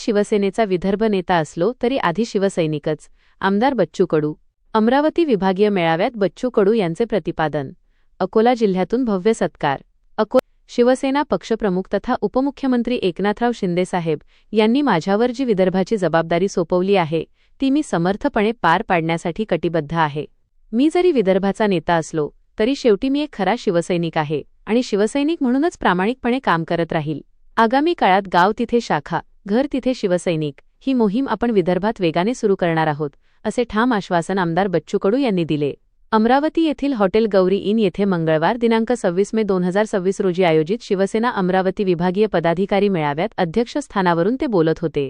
शिवसेनेचा विदर्भ नेता असलो तरी आधी शिवसैनिकच. आमदार बच्चू कडू. अमरावती विभागीय मेळाव्यात बच्चू कडू यांचे प्रतिपादन. अकोला जिल्ह्यातून भव्य सत्कार. शिवसेना पक्षप्रमुख तथा उपमुख्यमंत्री एकनाथराव शिंदेसाहेब यांनी माझ्यावर जी विदर्भाची जबाबदारी सोपवली आहे ती मी समर्थपणे पार पाडण्यासाठी कटिबद्ध आहे. मी जरी विदर्भाचा नेता असलो तरी शेवटी मी एक खरा शिवसैनिक आहे आणि शिवसैनिक म्हणूनच प्रामाणिकपणे काम करत राहील. आगामी काळात गाव तिथे शाखा, घर तिथे शिवसैनिक ही मोहीम आपण विदर्भात वेगाने सुरू करणार आहोत, असे ठाम आश्वासन आमदार बच्चू कडू यांनी दिले. अमरावती येथील हॉटेल गौरी इन येथे मंगळवार दिनांक 26 मे 2026 रोजी आयोजित शिवसेना अमरावती विभागीय पदाधिकारी मेळाव्यात अध्यक्षस्थानावरून ते बोलत होते.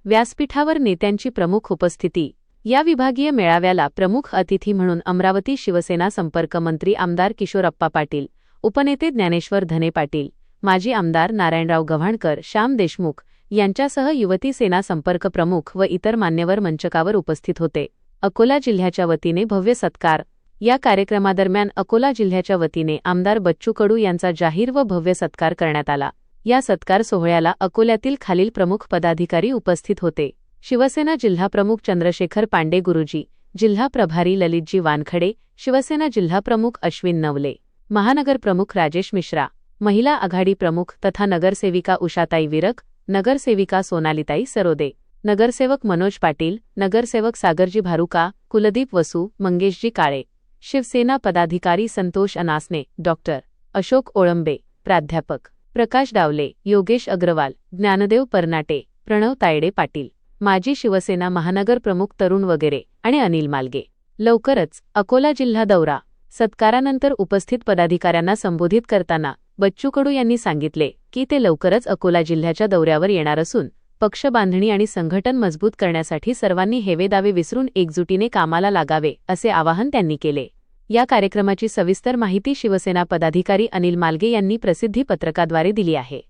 व्यासपीठावर नेत्यांची प्रमुख उपस्थिती. या विभागीय मेळाव्याला प्रमुख अतिथी म्हणून अमरावती शिवसेना संपर्क मंत्री आमदार किशोरप्पा पाटील, उपनेते ज्ञानेश्वर धने पाटील, माजी आमदार नारायणराव गव्हाणकर, श्याम देशमुख यांच्यासह युवती सेना संपर्क प्रमुख व इतर मान्यवर मंचकावर उपस्थित होते. अकोला जिल्ह्याच्या वतीने भव्य सत्कार. या कार्यक्रमादरम्यान अकोला जिल्ह्याच्या वतीने आमदार बच्चू कडू यांचा जाहीर व भव्य सत्कार करण्यात आला. या सत्कार सोहळ्याला अकोल्यातील खालील प्रमुख पदाधिकारी उपस्थित होते. शिवसेना जिल्हाप्रमुख चंद्रशेखर पांडे गुरुजी, जिल्हा प्रभारी ललितजी वानखडे, शिवसेना जिल्हाप्रमुख अश्विन नवले, महानगर प्रमुख राजेश मिश्रा, महिला आघाडी प्रमुख तथा नगरसेविका उषाताई विरक, नगरसेविका सोनालीताई सरोदे, नगरसेवक मनोज पाटील, नगरसेवक सागरजी भारुका, कुलदीप वसू, मंगेशजी काळे, शिवसेना पदाधिकारी संतोष अनासने, डॉक्टर अशोक ओळंबे, प्राध्यापक प्रकाश डावले, योगेश अग्रवाल, ज्ञानदेव परनाटे, प्रणव तायडे पाटील, माजी शिवसेना महानगर प्रमुख तरुण वगैरे आणि अनिल मालगे. लवकरच अकोला जिल्हा दौरा. सत्कारानंतर उपस्थित पदाधिकाऱ्यांना संबोधित करताना बच्चू कडू यांनी सांगितले की ते लवकरच अकोला जिल्ह्याच्या दौऱ्यावर येणार असून पक्ष बांधणी आणि संघटन मजबूत करण्यासाठी सर्वांनी हेवेदावे विसरून एकजुटीने कामाला लागावे, असे आवाहन त्यांनी केले. या कार्यक्रमाची सविस्तर माहिती शिवसेना पदाधिकारी अनिल मालगे यांनी प्रसिद्धी पत्रकाद्वारे दिली आहे.